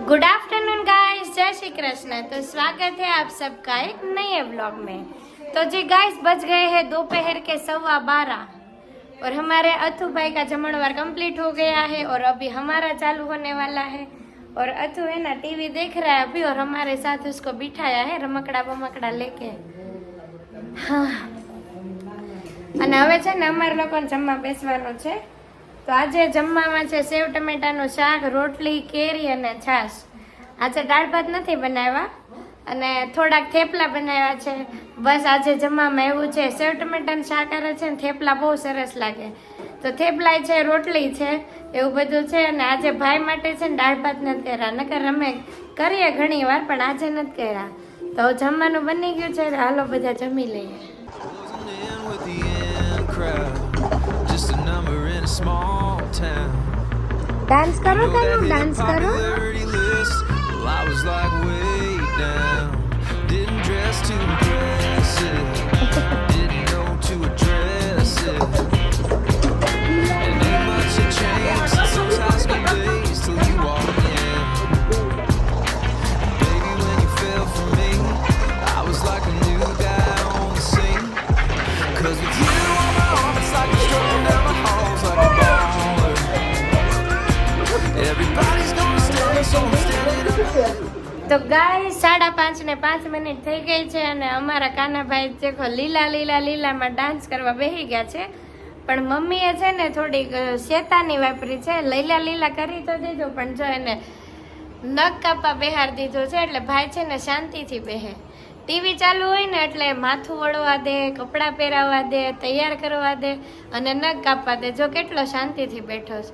Good afternoon guys, जय श्री कृष्ण। तो स्वागत है आप सबका एक नए व्लॉग में। तो जी गाइस, बज गए हैं दोपहर के 12:15 और हमारे अथु भाई का जमणवार कंप्लीट हो गया है और अभी हमारा चालू होने वाला है। और अथु है ना टीवी देख रहा है अभी और हमारे साथ उसको बिठाया है रमकड़ा बमकड़ा लेके। हाँ, અને હવે છે ને અમારે લોકોને જમવા બેસવાનું છે। તો આજે જમવામાં છે સેવ ટમેટાનું શાક, રોટલી, કેરી અને છાશ। આજે દાળ ભાત નથી બનાવ્યા અને થોડાક થેપલા બનાવ્યા છે। બસ આજે જમવામાં એવું છે, સેવ ટમેટાનું શાક કરે છે ને થેપલા બહુ સરસ લાગે। તો થેપલા છે, રોટલી છે, એવું બધું છે। અને આજે ભાઈ માટે છે ને દાળ ભાત નથી કર્યા, નકર અમે કરીએ ઘણી વાર પણ આજે નથી કર્યા। તો જમવાનું બની ગયું છે, હાલો બધા જમી લઈએ। Just a number in a small town. Dance करो करो, डांस करो। Well, I was like way down. Didn't dress too impressive. Didn't know to address it. And ain't much had changed since those high school days till you walked in. Baby, when you fell for me, I was like a new guy on the scene. 'Cause with you on my arm, it's like I'm strolling down the halls like a baller. Everybody's gonna stand, so I'm standing up. તો ગાય 5:05 થઈ ગઈ છે અને અમારા કાનાભાઈ દેખો લીલા લીલા લીલામાં dance કરવા બેસી ગયા છે। પણ મમ્મીએ છે ને થોડીક શેતાની વાપરી છે, લીલા લીલા કરી તો દીધું પણ જો એને નખ કાપા બેહાર દીધું છે એટલે ભાઈ છે ને શાંતિથી બેહે। ટીવી ચાલુ હોય ને એટલે માથું વળવા દે, કપડાં પહેરાવવા દે, તૈયાર કરવા દે અને નખ કાપવા દે। જો કેટલો શાંતિથી બેઠો છે,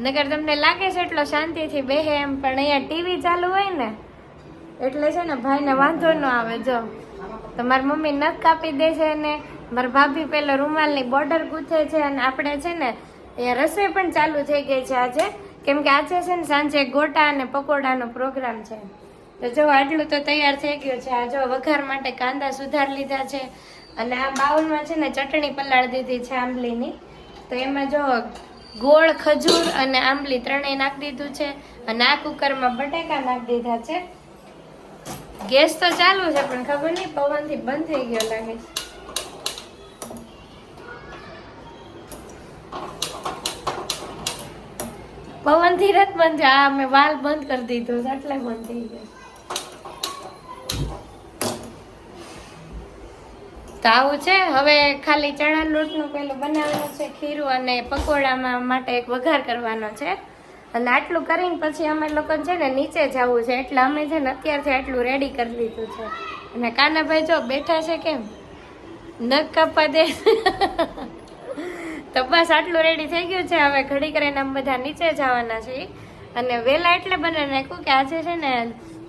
નગર તમને લાગે છે એટલો શાંતિથી બેહે એમ, પણ અહીંયા ટીવી ચાલુ હોય ને એટલે છે ને ભાઈને વાંધો ન આવે। જો તો મારી મમ્મી નખ કાપી દે છે ને મારી ભાભી પેલો રૂમાલની બોર્ડર ગૂંથે છે અને આપણે છે ને અહીંયા રસોઈ પણ ચાલુ થઈ ગઈ છે આજે, કેમ કે આજે છે ને સાંજે ગોટા અને પકોડાનો પ્રોગ્રામ છે। તો જો આટલું તો તૈયાર થઈ ગયું છે। આ જો વઘાર માટે કાંદા સુધાર લીધા છે અને આ બાઉલમાં છે ને ચટણી પલાળી દીધી છે આંબલીની। તો એમાં જો ગોળ, ખજૂર અને આંબલી ત્રણેય નાખી દીધું છે અને આ કુકરમાં બટેકા નાખી દીધા છે। ગેસ તો ચાલુ છે પણ ખબર નહીં પવનથી બંધ થઈ ગયો લાગે છે। પવનથી રત બંધ છે, આ મેં વાલ બંધ કરી દીધો છે એટલે બંધ થઈ ગયો। તો આવું છે। હવે ખાલી ચણા લોટનું પેલું બનાવવાનું છે ખીરું અને પકોડામાં માટે એક વઘાર કરવાનો છે અને આટલું કરીને પછી અમે લોકો છે ને નીચે જવું છે એટલે અમે છે ને અત્યારથી આટલું રેડી કરી લીધું છે। અને કાનાભાઈ જો બેઠા છે કેમ નખ કાપવા દે તો બસ આટલું રેડી થઈ ગયું છે। હવે ઘડી કરીને આમ બધા નીચે જવાના છે અને વહેલા એટલે બનાવી નાખ્યું કે આજે છે ને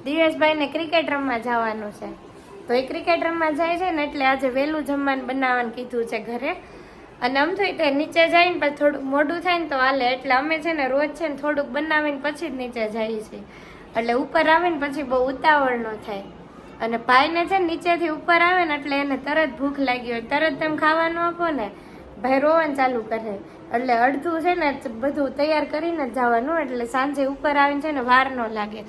દિવેશભાઈને ક્રિકેટ રમવા જવાનું છે। તો એ ક્રિકેટ રમવા જાય છે ને એટલે આજે વહેલું જમવાનું બનાવવાનું કીધું છે ઘરે। અને આમ થઈ તે નીચે જઈને પછી થોડુંક મોડું થાય ને તો હાલે, એટલે અમે છે ને રોજ છે ને થોડુંક બનાવીને પછી જ નીચે જઈએ છીએ, એટલે ઉપર આવે ને પછી બહુ ઉતાવળ ન થાય। અને ભાઈને છે ને નીચેથી ઉપર આવે ને એટલે એને તરત ભૂખ લાગી હોય, તરત તમે ખાવાનું આપો ને ભાઈ રોવાનું ચાલુ કરે, એટલે અડધું છે ને બધું તૈયાર કરીને જ જવાનું, એટલે સાંજે ઉપર આવીને છે ને વાર ન લાગે।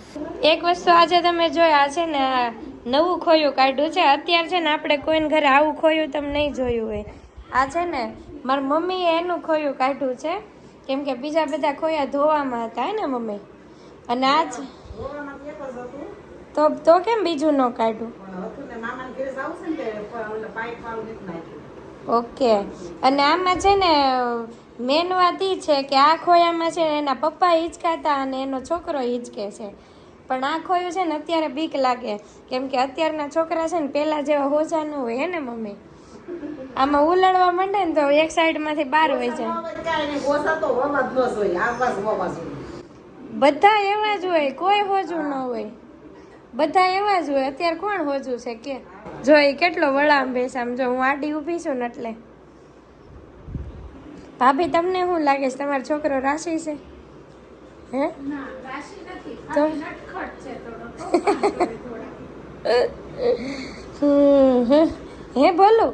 એક વસ્તુ આજે તમે જોયા છે ને નવું ખોયું કાઢ્યું છે। અત્યારે છે ને આપણે કોઈને ઘરે આવું ખોયું તમે નહીં જોયું હોય। આ છે ને મારી મમ્મીએ એનું ખોયું કાઢ્યું છે, કેમ કે બીજા બધા ખોયા ધોવામાં હતા ને મમ્મી, અને આજ તો કેમ બીજું ન કાઢ્યું? ઓકે। અને આમાં છે ને મેન વાત એ છે કે આ ખોયામાં છે ને એના પપ્પા હિંચકાતા અને એનો છોકરો હિંચકે છે, પણ આ ખોયું છે ને અત્યારે બીક લાગે, કેમ કે અત્યારના છોકરા છે ને પેલા જેવા હોજા ન હોય હે ને મમ્મી? આમાં ઉલળવા માંડે ને તો એક સાઈડ માંથી બહાર હોય જાય। બધા એવા જ હોય, કોઈ હોજું ન હોય, બધા એવા જ હોય। અત્યારે કોણ હોજું છે કે જો એ કેટલો વળામ બેસ, આમ જો હું આડી ઊભી છું ને એટલે। ભાભી તમને શું લાગે છે, તમારો છોકરો રાશિ છે હે? તો હે બોલો,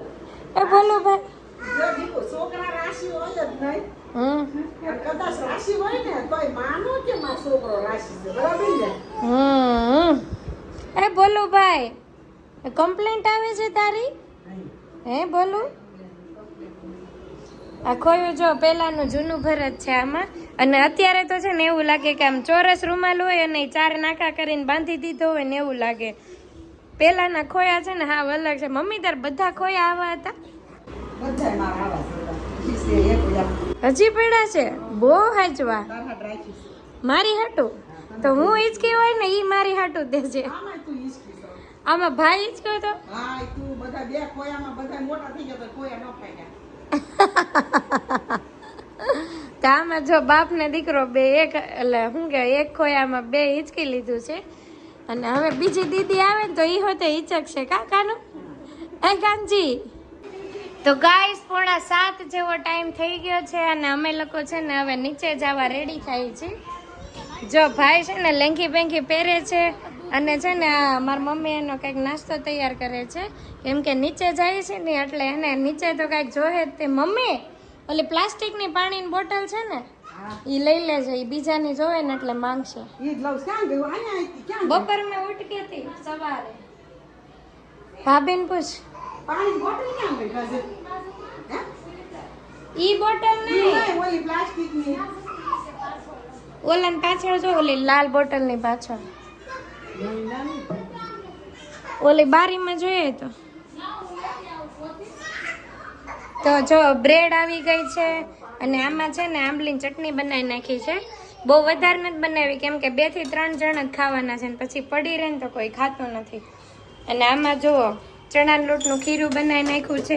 એ બોલો ભાઈ, છોકરા રાશિ હોય જ નહીં। કદાચ રાશિ હોય ને તોય માનો કે મારો છોકરો રાશિ છે બરાબર ને એ બોલું ભાઈ કમ્પ્લેન્ટ આવે છે તારી હે બોલું આ ખોયું જો પેલાનું જૂનું ઘર જ છે આમાં અને અત્યારે તો છે ને એવું લાગે કે આમ ચોરસ રૂમાલ હોય અને 4 નાકા કરીને બાંધી દીધો હોય ને એવું લાગે પેલાના ખોયા છે ને હા અલગ છે મમ્મી તાર બધા ખોયા આવા હતા બધાય મારા આવા છે એક હજી પડ્યા છે બહુ હાચવા તારા રાખી મારી હાટું તો હું હિચકી હોય ને ઈ મારી હાટું દેજે આમાં તું ઈસકી છો આમાં ભાઈ હિચક્યો તો હા તું બધા બે ખોયામાં બધા મોટા થઈ ગયા તો ખોયા ન પાડ્યા તો આમાં જો બાપ ને દીકરો બે એક એટલે શું કે એક ખોયામાં 2 હિચકી લીધું છે અને હવે બીજી દીદી આવે ને તો ઈ હોતે હિચકશે કાકાનું એ કાનજી તો ગાઈસ 6:45 જેવો ટાઈમ થઈ ગયો છે અને અમે લોકો છે ને હવે નીચે જવા રેડી થઈ છીએ જો ભાઈ છે ને લેંઘી બેંઘી પહેરે છે અને છે ને આ મારી મમ્મી એનો કંઈક નાસ્તો તૈયાર કરે છે કેમ કે નીચે જાય છે ને એટલે એને નીચે તો કંઈક જોહે તે મમ્મી ઓલી પ્લાસ્ટિકની પાણીની બોટલ છે ને ઈ લઈ લેજે ઈ બીજાની જોવે ને એટલે માંગશે ઈ ગ્લવ્સ ક્યાં ગયું અહીંયા આવી ક્યાં બપોર મેં ઉઠી હતી સવારે ભાભીને પૂછ પાણી બોટલ ક્યાં ગઈ ગાજે હે ઈ બોટલ નહીં નહીં ઓલી પ્લાસ્ટિકની ઓલાની પાછળ જો ઓલી લાલ બોટલની પાછળ ઓલી બારીમાં જોઈએ તો જો બ્રેડ આવી ગઈ છે અને આમાં છે ને આંબલીની ચટણી બનાવી નાખી છે બહુ વધારે નથી બનાવી કેમ કે 2 થી 3 જણ જ ખાવાના છે ને પછી પડી રહે ને તો કોઈ ખાતું નથી અને આમાં જુઓ ચણાના લોટનું ખીરું બનાવી નાખ્યું છે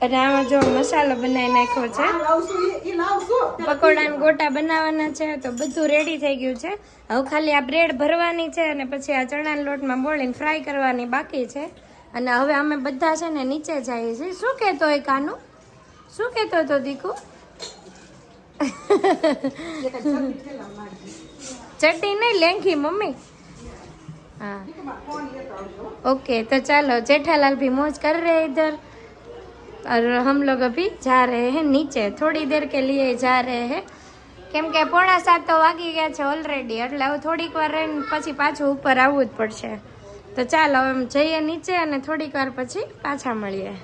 અને આમાં જો મસાલો બનાવી નાખ્યો છે લાવશું ઈ લાવશું પકોડાના ગોટા બનાવવાના છે તો બધું રેડી થઈ ગયું છે હવે ખાલી આ બ્રેડ ભરવાની છે અને પછી આ ચણાના લોટમાં બોળીને ફ્રાય કરવાની બાકી છે અને હવે અમે બધા છે ને નીચે જઈએ છીએ શું કહેતો હોય કાનું શું કહેતો હતો દીકુ ચટણી નહીં લેંઘી મમ્મી हाँ ओके तो चलो जेठालाल भी मौज कर रहे हैं इधर और हम लोग अभी जा रहे हैं नीचे थोड़ी देर के लिए जा रहे हैं કેમ કે 6:45 તો વાગી ગયા છે ઓલરેડી એટલે હવે થોડીક વાર રહીને પછી પાછું ઉપર આવવું જ પડશે તો ચાલો હવે જઈએ નીચે અને થોડીક વાર પછી પાછા મળીએ